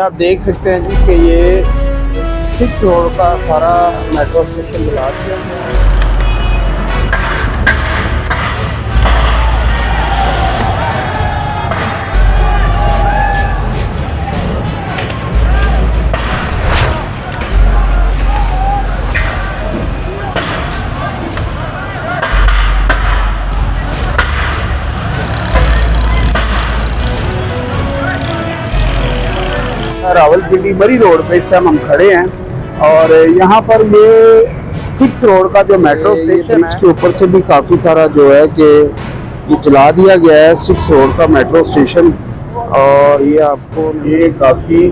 आप देख सकते हैं जी कि ये 6 रोड का सारा मेट्रो स्टेशन जला दिया गया है। रावलपिंडी मरी रोड पे इस टाइम हम खड़े हैं और यहाँ पर ये 6 रोड का जो मेट्रो स्टेशन है, इसके ऊपर से भी काफ़ी सारा जो है कि ये जला दिया गया है 6 रोड का मेट्रो स्टेशन। और ये आपको ये काफ़ी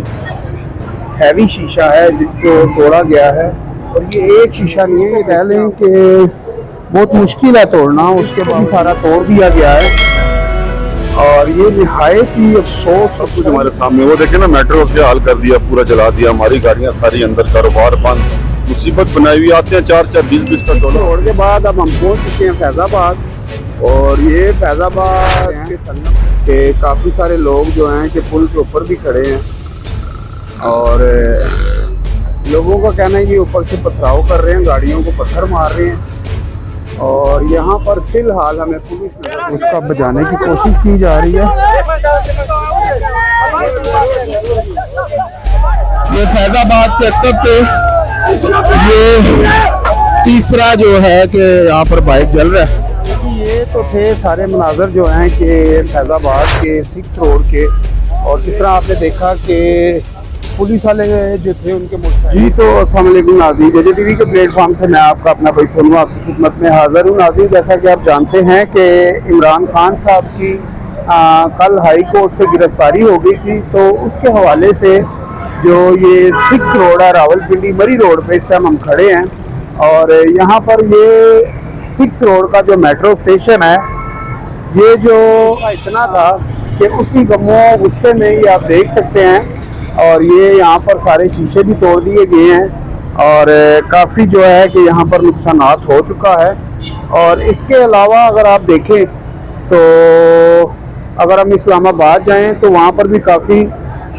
हैवी शीशा है जिसको तोड़ा गया है और ये एक शीशा नहीं है, ये कह लें कि बहुत मुश्किल है तोड़ना, उसके बाद सारा तोड़ दिया गया है। और ये निहायत ही अफसोस सब कुछ हमारे सामने, वो देखे ना मेट्रो के हाल कर दिया, पूरा जला दिया, हमारी गाड़ियां सारी अंदर, कारोबार बंद, मुसीबत बनाई हुई। आते हैं 4-4 20-20 का डॉलर। रोड के बाद अब हम पहुंच चुके हैं फैज़ाबाद और ये फैज़ाबाद के संगम के काफ़ी सारे लोग जो हैं कि पुल के ऊपर भी खड़े हैं और लोगों का कहना है ये ऊपर से पथराव कर रहे हैं, गाड़ियों को पत्थर मार रहे हैं। और यहाँ पर फिलहाल हमें पुलिस ने उसका बचाने की कोशिश की जा रही है। ये फैज़ाबाद के अक्ब पे ये तीसरा जो है कि यहाँ पर बाइक जल रहा है। ये तो थे सारे मनाजर जो हैं कि फैज़ाबाद के 6 रोड के, और जिस तरह आपने देखा कि पुलिस वाले जो थे उनके जी। तो अस्सलाम वालेकुम नाज़रीन, जेजे टीवी के प्लेटफॉर्म से मैं आपका अपना भाई सोनू आपकी खिदमत में हाजिर हूँ। नाज़रीन, जैसा कि आप जानते हैं कि इमरान खान साहब की कल हाई कोर्ट से गिरफ्तारी हो गई थी, तो उसके हवाले से जो ये 6 रोड है रावलपिंडी मरी रोड पे इस टाइम हम खड़े हैं और यहाँ पर ये 6 रोड का जो मेट्रो स्टेशन है, ये जो इतना था कि उसी गमों गुस्से में ही आप देख सकते हैं। और ये यहाँ पर सारे शीशे भी तोड़ दिए गए हैं और काफ़ी जो है कि यहाँ पर नुकसानात हो चुका है। और इसके अलावा अगर आप देखें तो अगर हम इस्लामाबाद जाएं तो वहाँ पर भी काफ़ी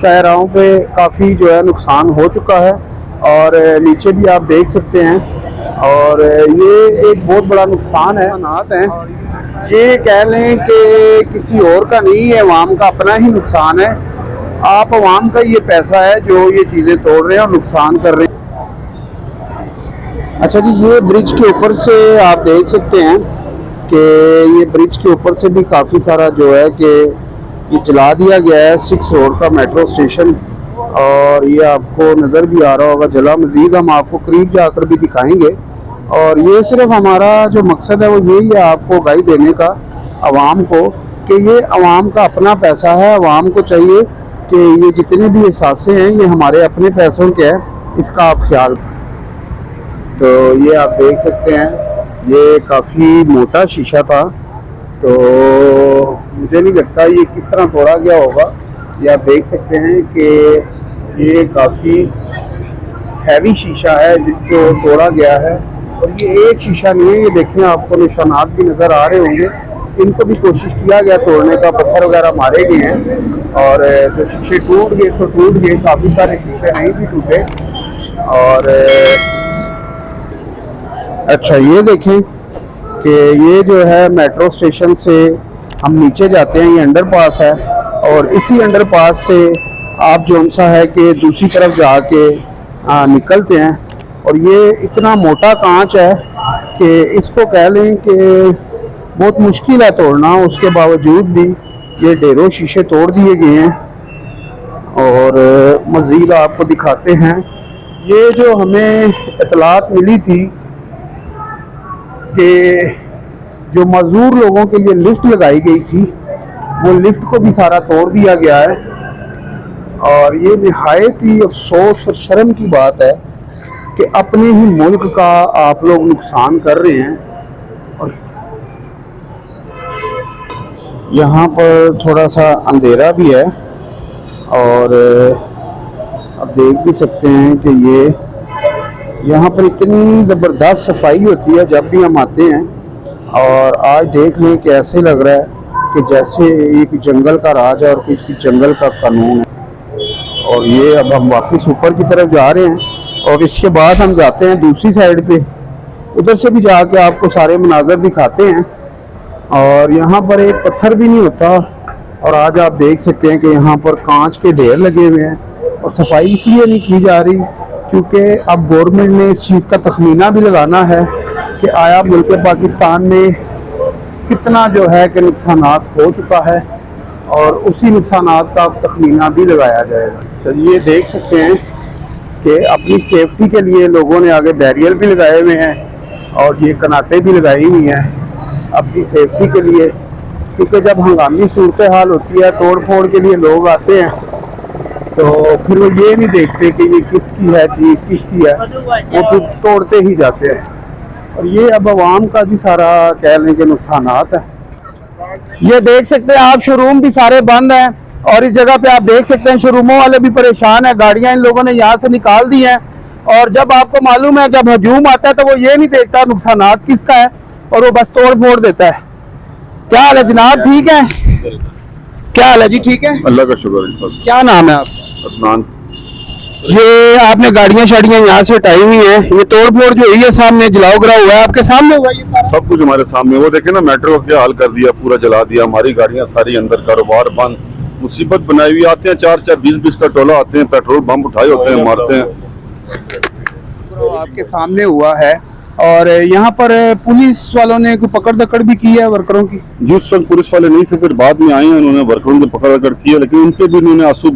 शाहराहों पे काफ़ी जो है नुकसान हो चुका है और नीचे भी आप देख सकते हैं। और ये एक बहुत बड़ा नुकसान है, ये कह लें कि किसी और का नहीं है, अवाम का अपना ही नुकसान है। आप अवाम का ये पैसा है जो ये चीज़ें तोड़ रहे हैं और नुकसान कर रहे हैं। अच्छा जी, ये ब्रिज के ऊपर से आप देख सकते हैं कि ये ब्रिज के ऊपर से भी काफ़ी सारा जो है कि ये जला दिया गया है 6 रोड का मेट्रो स्टेशन। और ये आपको नज़र भी आ रहा होगा जला, मज़ीद हम आपको करीब जाकर भी दिखाएंगे। और ये सिर्फ हमारा जो मकसद है वो यही है, आपको गाइड देने का अवाम को कि ये अवाम का अपना पैसा है, अवाम को चाहिए कि ये जितने भी एहसासे हैं ये हमारे अपने पैसों के हैं, इसका आप ख्याल। तो ये आप देख सकते हैं ये काफ़ी मोटा शीशा था, तो मुझे नहीं लगता ये किस तरह तोड़ा गया होगा। ये आप देख सकते हैं कि ये काफ़ी हैवी शीशा है जिसको तोड़ा गया है और ये एक शीशा नहीं है, ये देखें आपको निशानात भी नज़र आ रहे होंगे, इनको भी कोशिश किया गया तोड़ने का, पत्थर वगैरह मारे गए हैं और जो शीशे टूट गए सो टूट गए, काफ़ी सारे शीशे नहीं भी टूटे। और अच्छा ये देखें कि ये जो है मेट्रो स्टेशन से हम नीचे जाते हैं, ये अंडरपास है और इसी अंडरपास से आप जो सा है कि दूसरी तरफ जाके निकलते हैं। और ये इतना मोटा कांच है कि इसको कह लें कि बहुत मुश्किल है तोड़ना, उसके बावजूद भी ये ढेरों शीशे तोड़ दिए गए हैं। और मज़ीद आपको दिखाते हैं, ये जो हमें इतलात मिली थी कि जो मज़दूर लोगों के लिए लिफ्ट लगाई गई थी, वो लिफ्ट को भी सारा तोड़ दिया गया है। और ये निहायत ही अफसोस और शर्म की बात है कि अपने ही मुल्क का आप लोग नुकसान कर रहे हैं। और यहाँ पर थोड़ा सा अंधेरा भी है और आप देख भी सकते हैं कि ये यहाँ पर इतनी ज़बरदस्त सफाई होती है जब भी हम आते हैं। और आज देख लें कि ऐसे लग रहा है कि जैसे एक जंगल का राज है और कुछ जंगल का कानून है। और ये अब हम वापस ऊपर की तरफ जा रहे हैं और इसके बाद हम जाते हैं दूसरी साइड पे, उधर से भी जाके आपको सारे मनाजर दिखाते हैं। और यहाँ पर एक पत्थर भी नहीं होता और आज आप देख सकते हैं कि यहाँ पर कांच के ढेर लगे हुए हैं और सफाई इसलिए नहीं की जा रही क्योंकि अब गवर्नमेंट ने इस चीज़ का तखमीना भी लगाना है कि आया मुल्क पाकिस्तान में कितना जो है कि नुकसानात हो चुका है और उसी नुकसानात का तखमीना भी लगाया जाएगा। चलिए देख सकते हैं कि अपनी सेफ्टी के लिए लोगों ने आगे बैरियर भी लगाए हुए हैं और ये कनातें भी लगाई हुई हैं अपनी सेफ्टी के लिए, क्योंकि जब हंगामी सूरत हाल होती है, तोड़ फोड़ के लिए लोग आते हैं तो फिर वो ये नहीं देखते कि ये किसकी है चीज़, किसकी है, वो तो तोड़ते ही जाते हैं। और ये अब आवाम का भी सारा कह लें कि नुकसानात है। ये देख सकते हैं आप, शोरूम भी सारे बंद हैं और इस जगह पे आप देख सकते हैं शोरूमों वाले भी परेशान है, गाड़ियां इन लोगों ने यहाँ से निकाल दी हैं। और जब आपको मालूम है जब हजूम आता है तो वो ये नहीं देखता नुकसानात किसका है और वो बस तोड़ फोड़ देता है। क्या हाल है जनाब, ठीक है? क्या हाल है जी, ठीक है? अल्लाह का शुक्र है। क्या नाम है आपका? अदनान। ये आपने गाड़ियां शाड़ियां यहाँ से हटाई हुई हैं, ये तोड़ फोड़ जो है ये सामने जलाओ गिरा हुआ है, आपके सामने हुआ ये सारा? सब कुछ हमारे सामने। वो देखे ना मेट्रो क्या हाल कर दिया, पूरा जला दिया, हमारी गाड़ियां सारी अंदर, कारोबार बंद, मुसीबत बनाई हुई। आते हैं 4-4 20-20 का टोला आते हैं, पेट्रोल बम उठाए होते हैं, मारते हैं। आपके सामने हुआ है और यहाँ पर पुलिस वालों ने कोई पकड़ दकड़ भी की है वर्करों की? जिस वक्त पुलिस वाले नहीं थे, फिर बाद में आए हैं, उन्होंने वर्करों की पकड़ दकड़ की है, लेकिन उन पे भी उन्होंने आंसू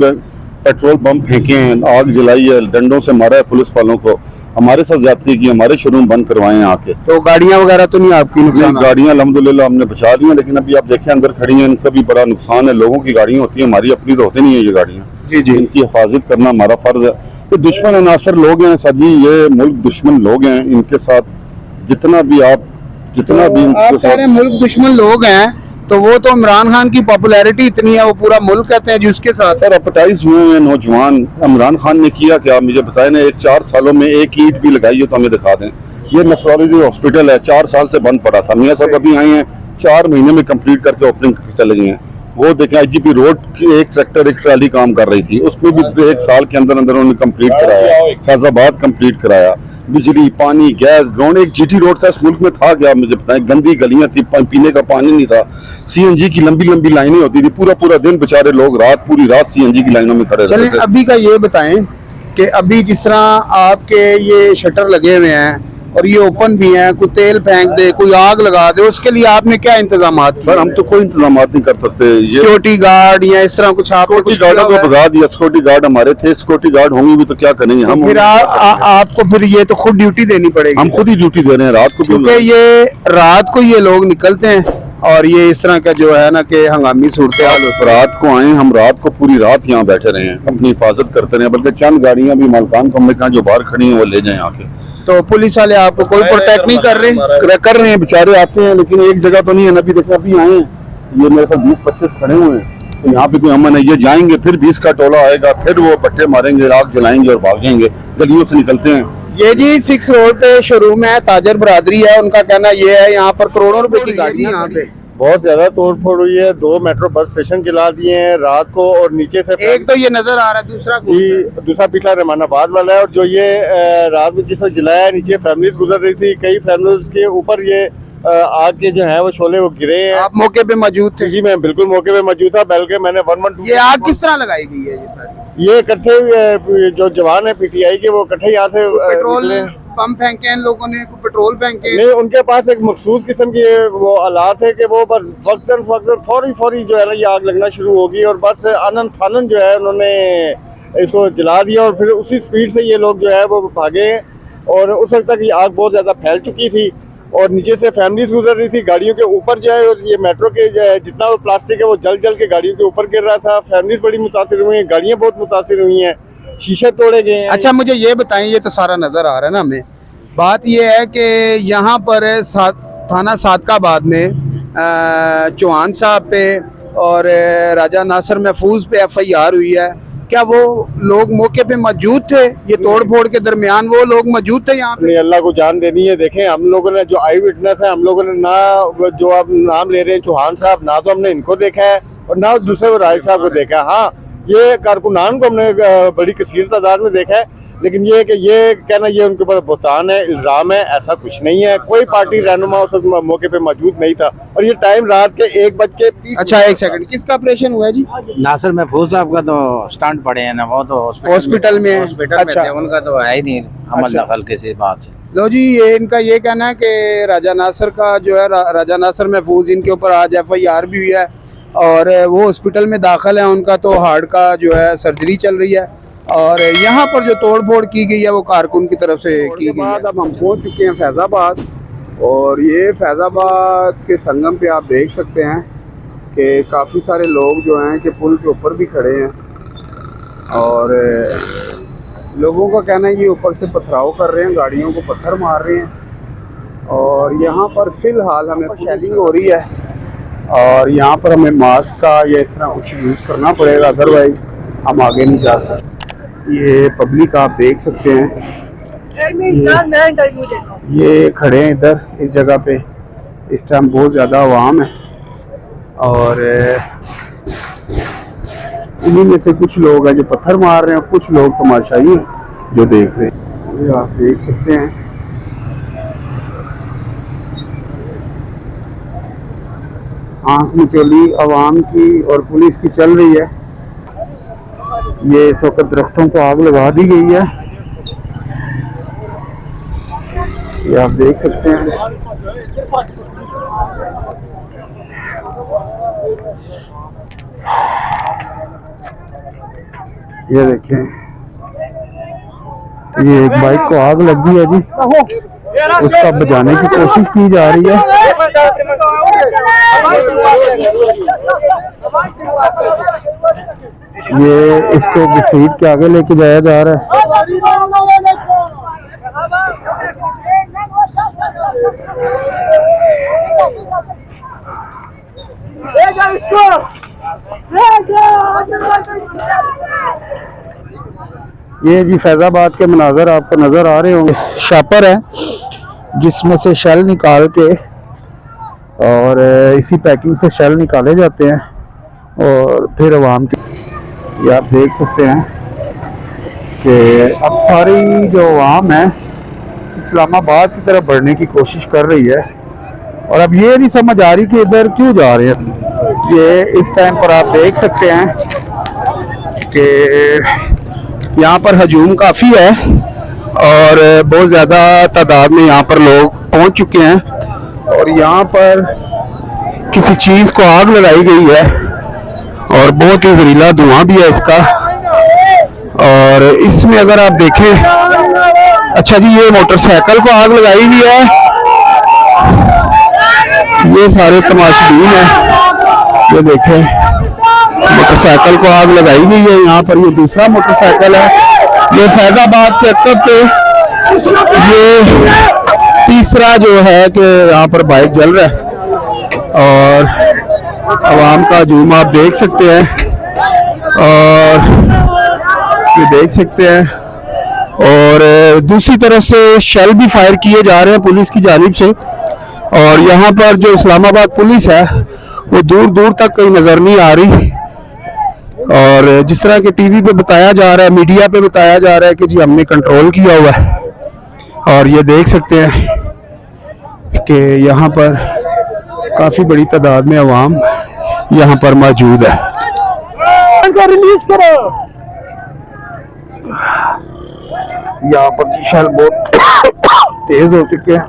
पेट्रोल बम फेंके हैं, आग जलाई है, डंडों से मारा है पुलिस वालों को, हमारे साथ ज्यादती की, हमारे शोरूम बंद करवाए हैं आके। तो गाड़ियां वगैरह तो नहीं आपकी नुकसान? गाड़ियां अल्हम्दुलिल्लाह हमने बचा ली हैं, लेकिन अभी आप देखें अंदर खड़ी हैं, इनका भी बड़ा नुकसान है। लोगों की गाड़ियां होती हैं, हमारी अपनी तो होती नहीं है ये गाड़ियां। जी जी, इनकी हिफाजत करना हमारा फर्ज है। ये दुश्मन अनासर लोग हैं सर जी, ये मुल्क दुश्मन लोग हैं, इनके साथ जितना भी आप आप सारे मुल्क दुश्मन लोग हैं तो वो तो इमरान खान की पॉपुलैरिटी इतनी है, वो पूरा मुल्क कहते हैं जिसके साथ सर अपटाइज हुए हैं नौजवान। इमरान खान ने किया क्या मुझे बताए ना, 4 सालों में एक ईंट भी लगाई हो तो हमें दिखा दें। ये नेफ्रोलॉजी हॉस्पिटल है, 4 साल से बंद पड़ा था, मियां साहब अभी आए हैं 4 महीने में कंप्लीट करके ओपनिंग चले गए हैं। वो देखें IGP रोड की एक ट्रैक्टर एक ट्राली काम कर रही थी, उसमें भी 1 साल के अंदर अंदर उन्होंने कंप्लीट कराया। फैजाबाद कंप्लीट कराया, बिजली पानी गैस ग्राउंड। एक GT रोड था इस मुल्क में, था क्या मुझे बताएं, गंदी गलियां थी, पीने का पानी नहीं था, CNG की लंबी लंबी लाइनें होती थी, पूरा दिन बेचारे लोग पूरी रात CNG की लाइनों में खड़े रहते थे। अभी का ये बताएं कि अभी जिस तरह आपके ये शटर लगे हुए हैं और ये ओपन भी हैं, कोई तेल फेंक दे, कोई आग लगा दे, उसके लिए आपने क्या इंतजाम? सर हम तो कोई इंतजाम नहीं कर सकते। सिक्योरिटी गार्ड या इस तरह कुछ? आपने कुछ गार्डों को भगा दिया, सिक्योरिटी गार्ड हमारे थे, सिक्योरिटी गार्ड होंगे भी तो क्या करेंगे हम? फिर आपको फिर ये तो खुद ड्यूटी देनी पड़ेगी। हम खुद ही ड्यूटी दे रहे हैं रात को, क्योंकि ये रात को ये लोग निकलते हैं और ये इस तरह का जो है ना कि हंगामी सूरत हाल होता है। रात को आए, हम रात को पूरी रात यहाँ बैठे रहे हैं, अपनी हिफाजत करते रहे, बल्कि चंद गाड़ियां भी मालकान को हमने कहा जो बाहर खड़ी हैं वो ले जाएं आके। तो पुलिस वाले आपको कोई प्रोटेक्ट नहीं कर रहे? कर रहे हैं, बेचारे आते हैं लेकिन एक जगह तो नहीं है ना। अभी देखो अभी आए हैं, ये मेरे पास 20-25 खड़े हुए हैं, तो यहाँ पे कोई अमन है? ये जाएंगे फिर 20 का टोला आएगा, फिर वो पट्टे मारेंगे, आग जलाएंगे और भागेंगे, गलियों से निकलते हैं। ये जी 6 रोड पे शोरूम है, ताजर बरादरी है, उनका कहना ये है यहाँ पर करोड़ों रुपए की गाड़ियां यहाँ पे बहुत ज्यादा तोड़ फोड़ हुई है। 2 मेट्रो बस स्टेशन जला दिए हैं रात को, और नीचे से एक तो ये नजर आ रहा है, दूसरा जी दूसरा पिछला रहमानाबाद वाला है। और जो ये रात में जिस वक्त जलाया है, नीचे फैमिलीज गुजर रही थी, कई फैमिलीज के ऊपर ये आग के जो है वो शोले वो गिरे हैं। आप मौके पे मौजूद थे? जी मैं बिल्कुल मौके पे मौजूद था, बल्कि मैंने 112। ये आग किस तरह लगाई गई है? ये सारी ये इकट्ठे जो जवान है PTI के, वो इकट्ठे यहाँ से पेट्रोल पंप फेंके हैं लोगों ने, पेट्रोल फेंके? नहीं, उनके पास एक मखसूस किस्म की वो आलात है कि वो बस वक्तन फौरी जो है ना ये आग लगना शुरू होगी, और बस आनन फानन जो है उन्होंने इसको जला दिया और फिर उसी स्पीड से ये लोग जो है वो भागे। और उस वक्त तक ये आग बहुत ज़्यादा फैल चुकी थी और नीचे से फैमिलीज गुजर रही थी, गाड़ियों के ऊपर जो है ये मेट्रो के जितना वो प्लास्टिक है वो जल के गाड़ियों के ऊपर गिर रहा था। फैमिलीज बड़ी मुतासिर हुई हैं, गाड़ियाँ बहुत मुतासिर हुई हैं, शीशे तोड़े गए हैं। अच्छा मुझे ये बताएं, ये तो सारा नजर आ रहा है ना हमें, बात ये है कि यहाँ पर थाना सादकाबाद में चौहान साहब पे और राजा नासिर महफूज पे FIR हुई है, क्या वो लोग मौके पे मौजूद थे? ये तोड़ फोड़ के दरमियान वो लोग मौजूद थे यहाँ पे? नहीं, अल्लाह को जान देनी है। देखें हम लोगों ने जो आई विटनेस है, हम लोगों ने ना जो आप नाम ले रहे हैं चौहान साहब, ना तो हमने इनको देखा है और ना दूसरे वो राय साहब को देखा। हाँ, ये कारकुनान को हमने बड़ी कसीर तादाद में देखा है, लेकिन ये कि ये कहना ये उनके ऊपर बुहतान है, इल्ज़ाम है, ऐसा कुछ नहीं है। कोई पार्टी रहनुमा उस मौके पे मौजूद नहीं था और ये टाइम रात के 1:20। अच्छा, एक सेकंड, किसका ऑपरेशन हुआ है जी? नासिर महफूज साहब का तो स्टंट पड़े हैं ना, वो तो हॉस्पिटल में है। हॉस्पिटल अच्छा। में थे, उनका तो है ही नहीं अमल अच्छा। दखल किसी बात से। लो जी, ये इनका ये कहना है कि राजा नासिर का जो है राजा नासिर महफूज, इनके ऊपर आज FIR भी हुई है और वो हॉस्पिटल में दाखिल है। उनका तो हार्ट का जो है सर्जरी चल रही है और यहाँ पर जो तोड़ फोड़ की गई है वो कारकुन की तरफ से की गई है। अब हम पहुँच चुके हैं फैज़ाबाद और ये फैज़ाबाद के संगम पे आप देख सकते हैं कि काफ़ी सारे लोग जो हैं कि पुल के ऊपर भी खड़े हैं और लोगों का कहना है ये ऊपर से पथराव कर रहे हैं, गाड़ियों को पत्थर मार रहे हैं और यहाँ पर फ़िलहाल हमें शेलिंग हो रही है और यहाँ पर हमें मास्क का या इस तरह कुछ यूज़ करना पड़ेगा, अदरवाइज़ हम आगे नहीं जा सकते। ये पब्लिक आप देख सकते हैं, ये खड़े हैं इधर इस जगह पे, इस टाइम बहुत ज़्यादा आवाम है और इन्हीं में से कुछ लोग हैं जो पत्थर मार रहे हैं, कुछ लोग तमाशाई हैं जो देख रहे हैं। ये आप देख सकते हैं, आंख मिचौली आवाम की और पुलिस की चल रही है। ये इस वक्त दरख्तों को आग लगा दी गई है, ये आप देख सकते हैं। ये देखें, ये एक बाइक को आग लग गई है जी, उसका बुझाने की कोशिश की जा रही है। ये इसको घसीट के आगे लेके जाया जा रहा है। ये जी फैज़ाबाद के मनाज़र आपको नज़र आ रहे होंगे, शापर है जिसमें से शेल निकाल के और इसी पैकिंग से शेल निकाले जाते हैं और फिर अवाम के, ये आप देख सकते हैं कि अब सारी जो अवाम है इस्लामाबाद की तरफ बढ़ने की कोशिश कर रही है और अब ये नहीं समझ आ रही कि इधर क्यों जा रहे हैं। ये इस टाइम पर आप देख सकते हैं कि यहाँ पर हजूम काफ़ी है और बहुत ज़्यादा तादाद में यहाँ पर लोग पहुँच चुके हैं और यहाँ पर किसी चीज़ को आग लगाई गई है और बहुत ही जहरीला धुआं भी है इसका। और इसमें अगर आप देखें, अच्छा जी, ये मोटरसाइकिल को आग लगाई हुई है, ये सारे तमाशबीन हैं, ये देखें मोटरसाइकिल को आग लगाई गई है। यहाँ पर ये दूसरा मोटरसाइकिल है, ये फैज़ाबाद के अक्कब पे ये तीसरा जो है कि यहाँ पर बाइक जल रहा है और आवाम का हजूम आप देख सकते हैं और ये देख सकते हैं और दूसरी तरफ से शेल भी फायर किए जा रहे हैं पुलिस की जानिब से और यहाँ पर जो इस्लामाबाद पुलिस है वो दूर दूर तक कहीं नज़र नहीं आ रही और जिस तरह के टीवी पे बताया जा रहा है, मीडिया पे बताया जा रहा है कि जी हमने कंट्रोल किया हुआ है और ये देख सकते हैं कि यहाँ पर काफ़ी बड़ी तादाद में अवाम यहाँ पर मौजूद है। रिलीज करो, यहाँ पर शेल बहुत तेज हो चुके हैं,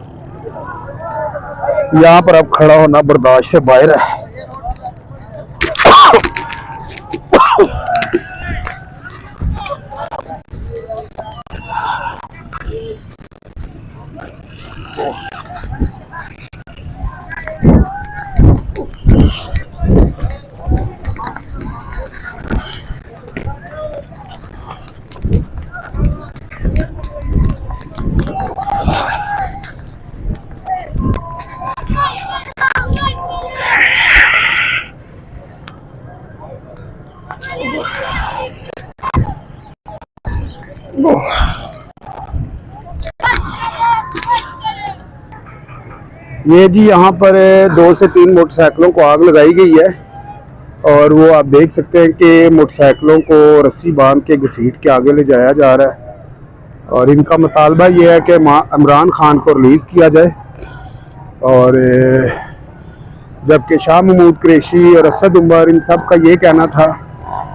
यहाँ पर अब खड़ा होना बर्दाश्त से बाहर है। ये जी यहाँ पर 2 से 3 मोटरसाइकिलों को आग लगाई गई है और वो आप देख सकते हैं कि मोटरसाइकिलों को रस्सी बांध के घसीट के आगे ले जाया जा रहा है और इनका मुतालबा ये है कि इमरान खान को रिलीज़ किया जाए। और जबकि शाह महमूद कुरैशी और असद उमर इन सब का ये कहना था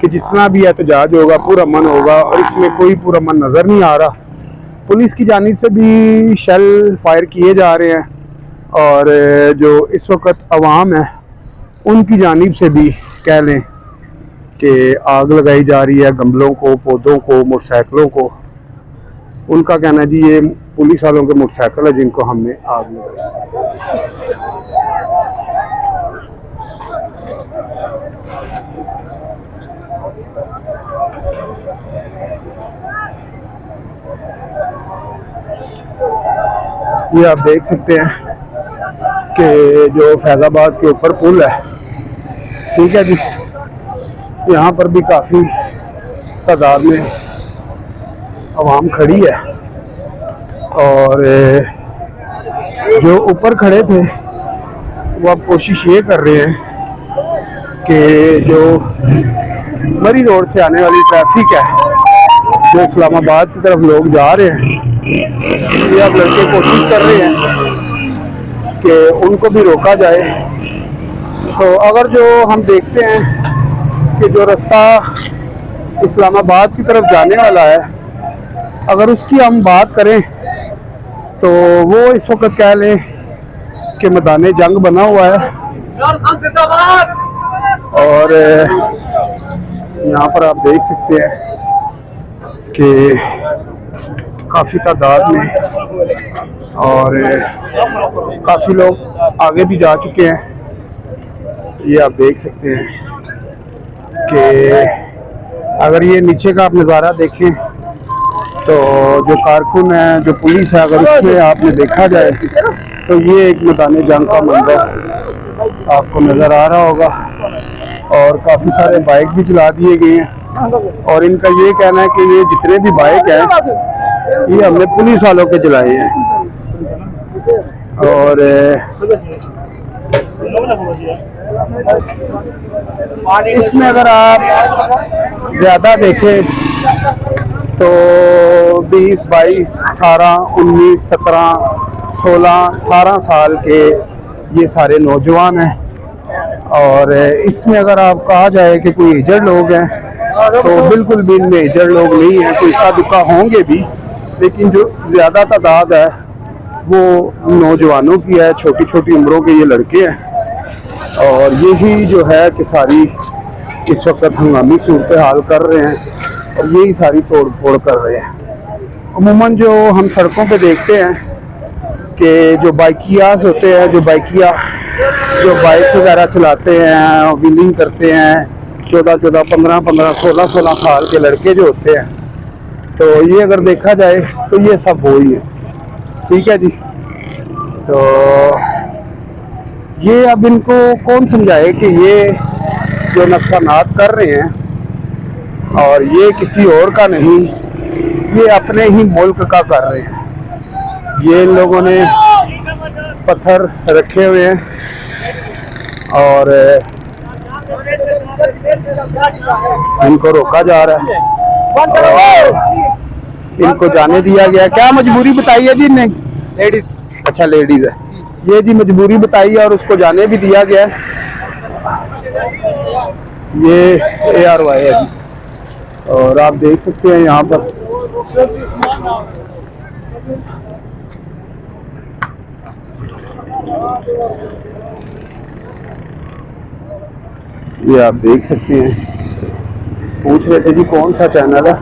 कि जितना भी एहतजाज होगा पुरअमन होगा और इसमें कोई पुरअमन नज़र नहीं आ रहा। पुलिस की जानिब से भी शेल फायर किए जा रहे हैं और जो इस वक्त अवाम है उनकी जानिब से भी कह लें कि आग लगाई जा रही है गमलों को, पौधों को, मोटरसाइकिलों को। उनका कहना है जी ये पुलिस वालों के मोटरसाइकिल है जिनको हमने आग लगाई। ये आप देख सकते हैं कि जो फैज़ाबाद के ऊपर पुल है, ठीक है जी, यहाँ पर भी काफ़ी तादाद में आवाम खड़ी है और जो ऊपर खड़े थे वो अब कोशिश ये कर रहे हैं कि जो मरी रोड से आने वाली ट्रैफिक है, जो इस्लामाबाद की तरफ लोग जा रहे हैं, ये अब लड़के कोशिश कर रहे हैं कि उनको भी रोका जाए। तो अगर जो हम देखते हैं कि जो रास्ता इस्लामाबाद की तरफ जाने वाला है, अगर उसकी हम बात करें तो वो इस वक्त कह लें कि मैदान जंग बना हुआ है और यहाँ पर आप देख सकते हैं कि काफ़ी तादाद में और काफ़ी लोग आगे भी जा चुके हैं। ये आप देख सकते हैं कि अगर ये नीचे का आप नज़ारा देखें तो जो कारकुन है, जो पुलिस है, अगर उसमें आपने देखा जाए तो ये एक मैदान जंग का मंजर आपको नज़र आ रहा होगा और काफ़ी सारे बाइक भी चला दिए गए हैं और इनका ये कहना है कि ये जितने भी बाइक हैं ये हमने पुलिस वालों के चलाए हैं। और इसमें अगर आप ज़्यादा देखें तो 20, 22, 18, 19, 17, 16, 18 साल के ये सारे नौजवान हैं और इसमें अगर आप कहा जाए कि कोई एजड लोग हैं तो बिल्कुल भी इनमें एजड लोग नहीं हैं, कोई इक्का दुक्का होंगे भी, लेकिन जो ज़्यादा तादाद है वो नौजवानों की है, छोटी छोटी उम्रों के ये लड़के हैं और यही जो है कि सारी इस वक्त हंगामी सूरत हाल कर रहे हैं और यही सारी तोड़ फोड़ कर रहे हैं। अमूमन जो हम सड़कों पे देखते हैं कि जो बाइकियास होते हैं, जो बाइक्स वगैरह चलाते हैं, व्हीलिंग करते हैं, 14, 15, 16 साल के लड़के जो होते हैं, तो ये अगर देखा जाए तो ये सब वो ही है, ठीक है जी। तो ये अब इनको कौन समझाए कि ये जो नुकसानात कर रहे हैं और ये किसी और का नहीं, ये अपने ही मुल्क का कर रहे हैं। ये इन लोगों ने पत्थर रखे हुए हैं और इनको रोका जा रहा है और इनको जाने दिया गया। क्या मजबूरी बताई है जी? नहीं, लेडीज। अच्छा, लेडीज है ये जी, मजबूरी बताई है और उसको जाने भी दिया गया है। ये ARY है जी और आप देख सकते हैं यहाँ पर ये आप देख सकते हैं। पूछ रहे थे जी कौन सा चैनल है,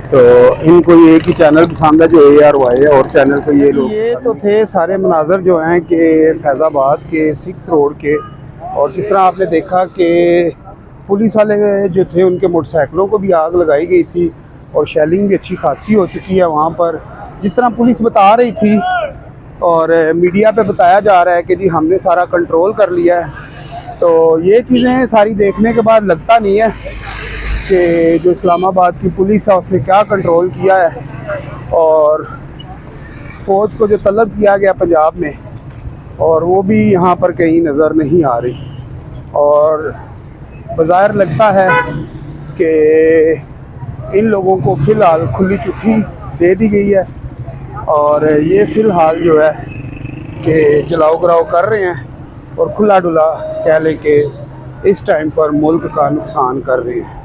तो इनको ये एक ही चैनल पसंद है जो ARY है और चैनल को ये लोग। ये तो थे सारे मनाजर जो हैं कि फैज़ाबाद के 6 रोड के, और जिस तरह आपने देखा कि पुलिस वाले जो थे उनके मोटरसाइकिलों को भी आग लगाई गई थी और शेलिंग भी अच्छी खासी हो चुकी है वहाँ पर, जिस तरह पुलिस बता रही थी और मीडिया पे बताया जा रहा है कि जी हमने सारा कंट्रोल कर लिया है। तो ये चीज़ें सारी देखने के बाद लगता नहीं है कि जो इस्लामाबाद की पुलिस है उसने क्या कंट्रोल किया है और फ़ौज को जो तलब किया गया पंजाब में, और वो भी यहाँ पर कहीं नज़र नहीं आ रही। और बज़ाहिर लगता है कि इन लोगों को फ़िलहाल खुली चिट्ठी दे दी गई है और ये फ़िलहाल जो है कि जलाओ कराओ कर रहे हैं और खुला डुला कह लें कि इस टाइम पर मुल्क का नुकसान कर रहे हैं।